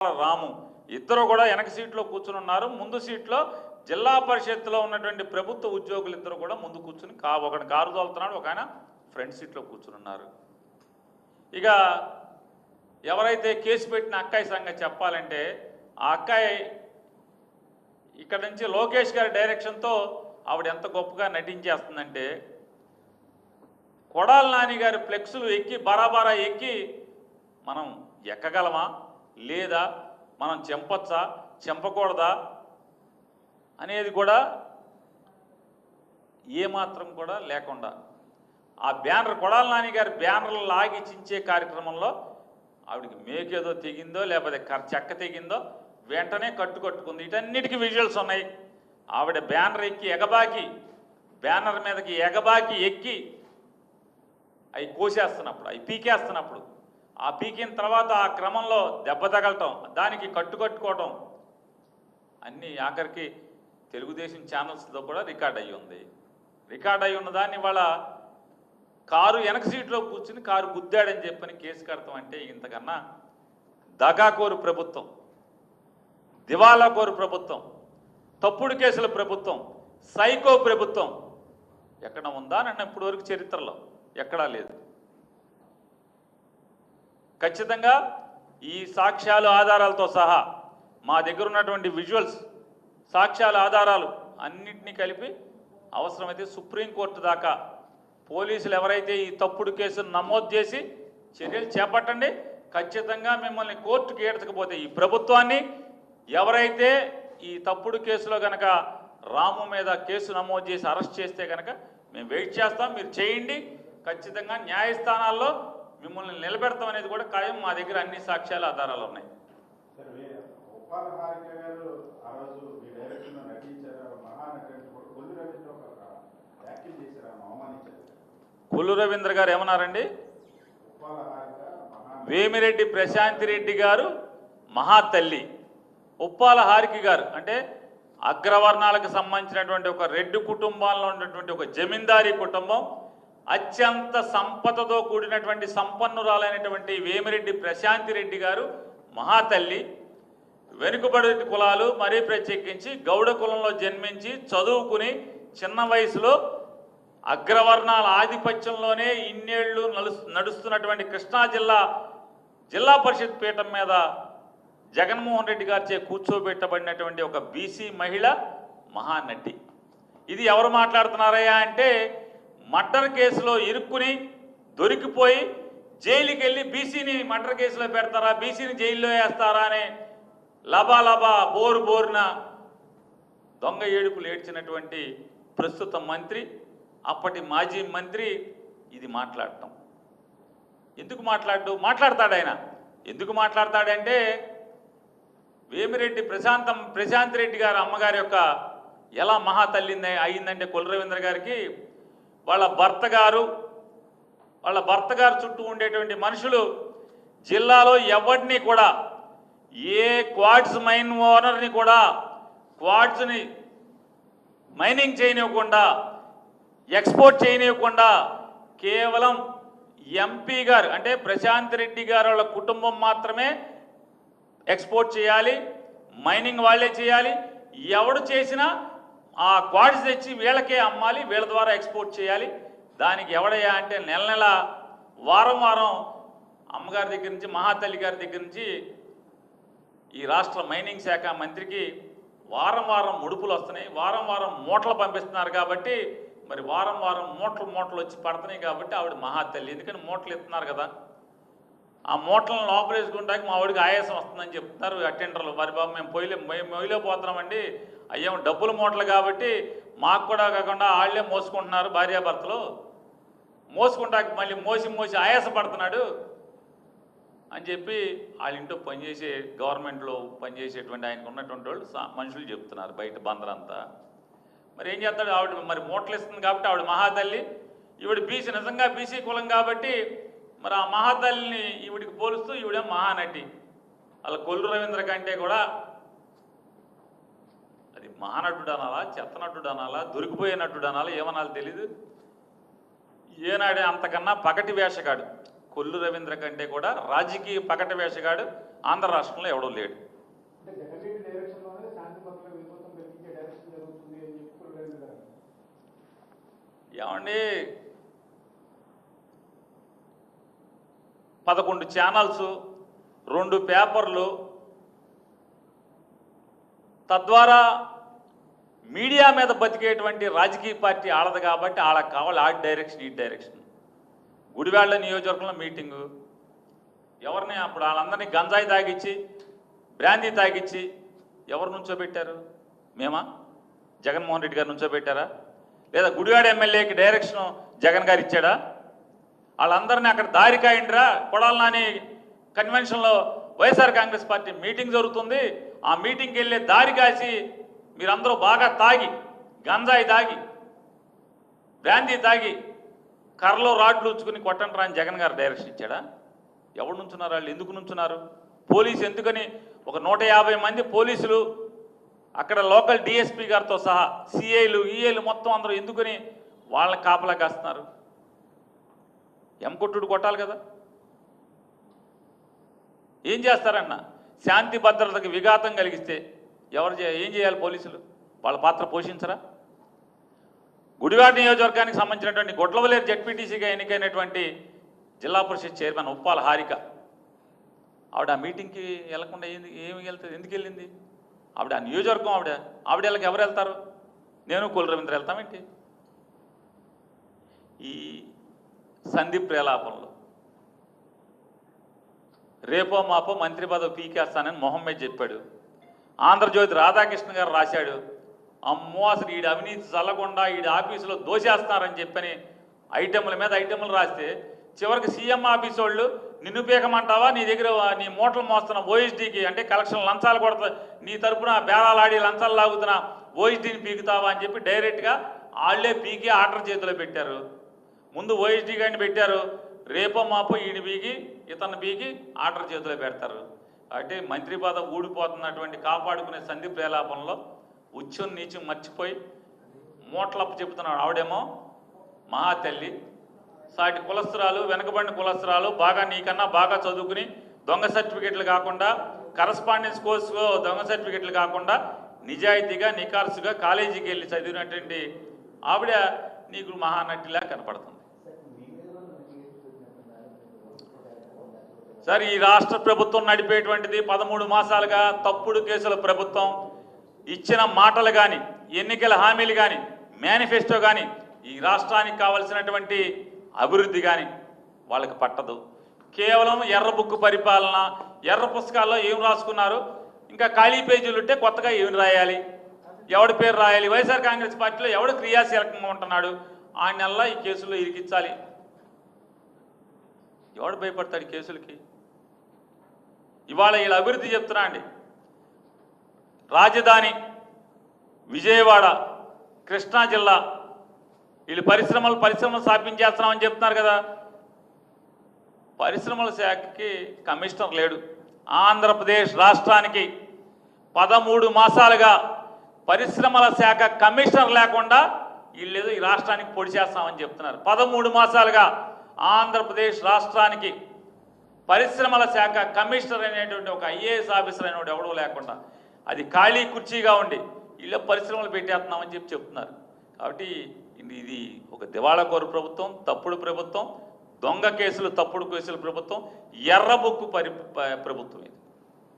రాము ఇద్దరు కూడా వెనక సీట్లో కూర్చుని ఉన్నారు. ముందు సీట్లో జిల్లా పరిషత్తులో ఉన్నటువంటి ప్రభుత్వ ఉద్యోగులు ఇద్దరు కూడా ముందు కూర్చుని ఒకటి కారు తోలుతున్నాడు, ఒక ఆయన ఫ్రంట్ సీట్లో కూర్చుని ఉన్నారు. ఇక ఎవరైతే కేసు పెట్టిన అక్కాయి సంగతి చెప్పాలంటే ఆ అక్కాయి ఇక్కడ నుంచి లోకేష్ గారి డైరెక్షన్తో ఆవిడ ఎంత గొప్పగా నటించేస్తుందంటే కొడాల నాని గారి ఫ్లెక్సులు ఎక్కి బరాబరా ఎక్కి మనం ఎక్కగలమా లేదా మనం చెంపచ్చా చెంపకూడదా అనేది కూడా ఏమాత్రం కూడా లేకుండా ఆ బ్యానర్ కొడాల నాని గారి బ్యానర్లు లాగి చించే కార్యక్రమంలో ఆవిడకి మేకేదో తెగిందో లేకపోతే చెక్క తెగిందో వెంటనే కట్టుకుంది. వీటన్నిటికీ విజువల్స్ ఉన్నాయి. ఆవిడ బ్యానర్ ఎక్కి ఎగబాకి బ్యానర్ మీదకి ఎగబాకి ఎక్కి అవి కోసేస్తున్నప్పుడు అవి పీకేస్తున్నప్పుడు ఆ పీకిన తర్వాత ఆ క్రమంలో దెబ్బ తగలటం దానికి కట్టుకోవటం అన్నీ ఆఖరికి తెలుగుదేశం ఛానల్స్తో కూడా రికార్డ్ అయ్యి ఉంది. రికార్డ్ అయ్యి ఉన్న దాన్ని వాళ్ళ కారు వెనక సీట్లో కూర్చుని కారు గుద్దాడని చెప్పని కేసు కడతాం అంటే ఇంతకన్నా దగాకోరు ప్రభుత్వం, దివాలాకోరు ప్రభుత్వం, తప్పుడు కేసుల ప్రభుత్వం, సైకో ప్రభుత్వం ఎక్కడ ఉందా నన్ను ఇప్పటివరకు చరిత్రలో ఎక్కడా లేదు. ఖచ్చితంగా ఈ సాక్ష్యాలు ఆధారాలతో సహా మా దగ్గర ఉన్నటువంటి విజువల్స్ సాక్ష్యాల ఆధారాలు అన్నింటినీ కలిపి అవసరమైతే సుప్రీంకోర్టు దాకా పోలీసులు ఎవరైతే ఈ తప్పుడు కేసును నమోదు చేసి చర్యలు చేపట్టండి. ఖచ్చితంగా మిమ్మల్ని కోర్టుకి ఏడ్చకపోతే ఈ ప్రభుత్వాన్ని ఎవరైతే ఈ తప్పుడు కేసులో కనుక రాము మీద కేసు నమోదు చేసి అరెస్ట్ చేస్తే కనుక మేము వెయిట్ చేస్తాం. మీరు చేయండి. ఖచ్చితంగా న్యాయస్థానాల్లో మిమ్మల్ని నిలబెడతాం అనేది కూడా ఖాయం. మా దగ్గర అన్ని సాక్ష్యాలు ఆధారాలు ఉన్నాయి. కొల్లు రవీంద్ర గారు ఏమన్నారండి? వేమిరెడ్డి ప్రశాంతి రెడ్డి గారు మహాతల్లి, ఉప్పాల హారిక గారు అంటే అగ్రవర్ణాలకు సంబంధించినటువంటి ఒక రెడ్డి కుటుంబాల్లో ఉన్నటువంటి ఒక జమీందారీ కుటుంబం, అత్యంత సంపదతో కూడినటువంటి సంపన్నురాలైనటువంటి వేమిరెడ్డి ప్రశాంతి రెడ్డి గారు మహాతల్లి. వెనుకబడి కులాలు మరీ ప్రత్యేకించి గౌడ కులంలో జన్మించి చదువుకుని చిన్న వయసులో అగ్రవర్ణాల ఆధిపత్యంలోనే ఇన్నేళ్లు నడుస్తున్నటువంటి కృష్ణా జిల్లా పరిషత్ పీఠం మీద జగన్మోహన్ రెడ్డి గారిచే కూర్చోబెట్టబడినటువంటి ఒక బీసీ మహిళ మహానటి. ఇది ఎవరు మాట్లాడుతున్నారయ్యా అంటే మర్డర్ కేసులో ఇరుక్కుని దొరికిపోయి జైలుకి వెళ్ళి బీసీని మర్డర్ కేసులో పెడతారా, బీసీని జైల్లో వేస్తారా అనే లబాలబా బోరున దొంగ ఏడుపులు ఏడ్చినటువంటి ప్రస్తుత మంత్రి, అప్పటి మాజీ మంత్రి ఇది మాట్లాడటం. ఎందుకు మాట్లాడతాడు ఆయన? ఎందుకు మాట్లాడతాడంటే వేమిరెడ్డి ప్రశాంత్ రెడ్డి గారు అమ్మగారి యొక్క ఎలా మహాతల్లి అయిందంటే కొల్లు రవీంద్ర గారికి వాళ్ళ భర్త గారు చుట్టూ ఉండేటువంటి మనుషులు జిల్లాలో ఎవరిని కూడా ఏ క్వార్ట్స్ మైన్ ఓనర్ని కూడా క్వార్ట్స్ని మైనింగ్ చేయనివ్వకుండా ఎక్స్పోర్ట్ చేయనివ్వకుండా కేవలం ఎంపీ గారు అంటే ప్రశాంత్ రెడ్డి గారు వాళ్ళ కుటుంబం మాత్రమే ఎక్స్పోర్ట్ చేయాలి, మైనింగ్ వాళ్ళే చేయాలి. ఎవడు చేసినా ఆ క్వార్ట్స్ తెచ్చి వీళ్ళకే అమ్మాలి, వీళ్ళ ద్వారా ఎక్స్పోర్ట్ చేయాలి. దానికి ఎవడయ్యా అంటే నెల వారం అమ్మగారి దగ్గర నుంచి మహాతల్లి గారి దగ్గర నుంచి ఈ రాష్ట్ర మైనింగ్ శాఖ మంత్రికి వారం ముడుపులు వస్తున్నాయి, వారం మూటలు పంపిస్తున్నారు. కాబట్టి మరి వారం మూటలు వచ్చి పడుతున్నాయి కాబట్టి ఆవిడ మహాతల్లి. ఎందుకని మూటలు ఇస్తున్నారు కదా, ఆ మూటలను లోపలేసుకుంటాక మా ఆవిడకి ఆయాసం వస్తుందని చెప్తున్నారు అటెండర్లు. మరి బాబు మేము మొయ్యిలో పోతున్నామండి, అయ్యేమో డబ్బుల మూటలు కాబట్టి మాకు కూడా కాకుండా వాళ్ళే మోసుకుంటున్నారు, భార్యాభర్తలు మోసుకుంటాక మళ్ళీ మోసి ఆయాసపడుతున్నాడు అని చెప్పి వాళ్ళ ఇంట్లో పనిచేసే గవర్నమెంట్లో పనిచేసేటువంటి ఆయనకు ఉన్నటువంటి వాళ్ళు మనుషులు చెప్తున్నారు బయట బందరంతా. మరి ఏం చేస్తాడు? ఆవిడ మరి మూటలు ఇస్తుంది కాబట్టి ఆవిడ మహాతల్లి, ఈవిడ బీసీ నిజంగా బీసీ కులం కాబట్టి మరి ఆ మహాతల్లిని ఈవిడికి పోలుస్తూ ఈవిడే మహానటి. వాళ్ళ కొల్లు రవీంద్ర కంటే కూడా అది మహానటుడు అనాలా, చెత్తనటుడు అనాలా, దొరికిపోయే నటుడు అనాలా, ఏమనాలో తెలీదు. ఏనాడే అంతకన్నా పగటి వేషగాడు కొల్లు రవీంద్ర కంటే కూడా రాజకీయ పగటి వేషగాడు ఆంధ్ర రాష్ట్రంలో ఎవడూ లేడు. ఏమండి 11 ఛానల్స్, 2 పేపర్లు, తద్వారా మీడియా మీద బతికేటువంటి రాజకీయ పార్టీ ఆడదు కాబట్టి వాళ్ళకి కావాలి ఆ డైరెక్షన్ ఈ డైరెక్షన్. గుడివాళ్ళ నియోజకవర్గంలో మీటింగు ఎవరిని అప్పుడు వాళ్ళందరినీ గంజాయి తాగిచ్చి బ్రాందీ తాగిచ్చి ఎవరు నుంచోబెట్టారు? మేమా? జగన్మోహన్ రెడ్డి గారు నుంచోబెట్టారా? లేదా గుడివాడ ఎమ్మెల్యేకి డైరెక్షన్ జగన్ గారు ఇచ్చాడా? వాళ్ళందరినీ అక్కడ దారి కాయండిరా కొడాలి నాని కన్వెన్షన్లో వైఎస్ఆర్ కాంగ్రెస్ పార్టీ మీటింగ్ జరుగుతుంది, ఆ మీటింగ్కి వెళ్ళే దారి కాసి మీరందరూ బాగా తాగి గంజాయి తాగి బ్రాందీ తాగి కర్రలో రాడ్లు ఉంచుకుని కొట్టండి అని జగన్ గారు డైరెక్షన్ ఇచ్చాడా? ఎవరు నుంచున్నారు? వాళ్ళు ఎందుకు నుంచున్నారు? పోలీసు ఎందుకని ఒక 150 మంది పోలీసులు అక్కడ లోకల్ డిఎస్పీ గారితో సహా సిఐలు ఈఏలు మొత్తం అందరూ ఎందుకని వాళ్ళని కాపలా కాస్తున్నారు? కొట్టుడు కొట్టాలి కదా. ఏం చేస్తారన్న? శాంతి భద్రతకు విఘాతం కలిగిస్తే ఏం చేయాలి పోలీసులు? వాళ్ళ పాత్ర పోషించరా? గుడివాడ నియోజకవర్గానికి సంబంధించినటువంటి గొడ్లవలేరు జెడ్పీటీసీగా ఎన్నికైనటువంటి జిల్లా పరిషత్ చైర్మన్ ఉప్పాల హారిక ఆవిడ ఆ మీటింగ్కి వెళ్లకుండా ఏమి వెళ్తుంది? ఎందుకు వెళ్ళింది? ఆవిడ ఆ నియోజకవర్గం ఆవిడ వెళ్ళకి ఎవరు వెళ్తారు? నేను కుల రవీంద్ర వెళ్తామేంటి? ఈ సందీప్ ప్రేలాపంలో రేపో మాపో మంత్రి పదవి పీకేస్తానని మొహమ్మద్ చెప్పాడు. ఆంధ్రజ్యోతి రాధాకృష్ణ గారు రాశాడు, అమ్మో అసలు ఈడు అవినీతి చల్లకుండా ఈడు ఆఫీసులో దోషేస్తున్నారని చెప్పని ఐటెంల మీద ఐటెంలు రాస్తే చివరికి సీఎం ఆఫీస్ వాళ్ళు నిన్ను పీకమంటావా, నీ దగ్గర నీ మూటలు మోస్తున్న ఓఎస్డీకి అంటే కలెక్షన్ లంచాలు కొడతా నీ తరపున బేరాలాడి లంచాలు లాగుతున్న ఓఎస్డీని పీకుతావా అని చెప్పి డైరెక్ట్గా వాళ్ళే పీకి ఆర్డర్ చేతిలో పెట్టారు. ముందు ఓఎస్డీ గారిని పెట్టారు, రేపో మాపో ఈయన పీకి ఇతన్ని పీకి ఆర్డర్ చేతిలో పెడతారు. అంటే మంత్రి పదవి ఊడిపోతున్నటువంటి కాపాడుకునే సందీప్ ప్రేలాపంలో ఉచ్చం నీచం మర్చిపోయి మూటలప్పు చెబుతున్నాడు. ఆవిడేమో మహా తల్లి, సాటి కులస్త్రాలు వెనకబడిన కులస్త్రాలు బాగా నీకన్నా బాగా చదువుకుని దొంగ సర్టిఫికెట్లు కాకుండా కరస్పాండెన్స్ కోర్సులో దొంగ సర్టిఫికెట్లు కాకుండా నిజాయితీగా నికార్సుగా కాలేజీకి వెళ్ళి చదివినటువంటి ఆవిడ నీకు మహానటిలా కనపడుతుంది. సార్ ఈ రాష్ట్ర ప్రభుత్వం నడిపేటువంటిది 13 మాసాలుగా తప్పుడు కేసుల ప్రభుత్వం. ఇచ్చిన మాటలు కానీ ఎన్నికల హామీలు కానీ మేనిఫెస్టో కానీ ఈ రాష్ట్రానికి కావలసినటువంటి అభివృద్ధి కానీ వాళ్ళకి పట్టదు. కేవలం ఎర్ర బుక్కు పరిపాలన, ఎర్ర పుస్తకాల్లో ఏం రాసుకున్నారు, ఇంకా ఖాళీ పేజీలు ఉంటే కొత్తగా ఏమి రాయాలి, ఎవడి పేరు రాయాలి, వైఎస్ఆర్ కాంగ్రెస్ పార్టీలో ఎవడు క్రియాశీలకంగా ఉంటున్నాడు ఆ నెలలో ఈ కేసుల్లో ఇరికించాలి. ఎవడు భయపడతాడు కేసులకి? ఇవాళ వీళ్ళ అభివృద్ధి చెప్తున్నా అండి. రాజధాని విజయవాడ కృష్ణా జిల్లా వీళ్ళు పరిశ్రమలు స్థాపించేస్తున్నామని చెప్తున్నారు కదా. పరిశ్రమల శాఖకి కమిషనర్ లేడు. ఆంధ్రప్రదేశ్ రాష్ట్రానికి 13 మాసాలుగా పరిశ్రమల శాఖ కమిషనర్ లేకుండా వీళ్ళేదో ఈ రాష్ట్రానికి పొడి చేస్తామని చెప్తున్నారు. 13 మాసాలుగా ఆంధ్రప్రదేశ్ రాష్ట్రానికి పరిశ్రమల శాఖ కమిషనర్ అనేటువంటి ఒక ఐఏఎస్ ఆఫీసర్ అనేవాడు ఎవడో లేకుండా అది ఖాళీ కుర్చీగా ఉండి వీళ్ళ పరిశ్రమలు పెట్టేస్తున్నామని చెప్తున్నారు. కాబట్టి ఇది ఒక దివాళాకోరు ప్రభుత్వం, తప్పుడు ప్రభుత్వం, దొంగ కేసులు తప్పుడు కేసుల ప్రభుత్వం, ఎర్ర బుక్కు ప్రభుత్వం ఇది.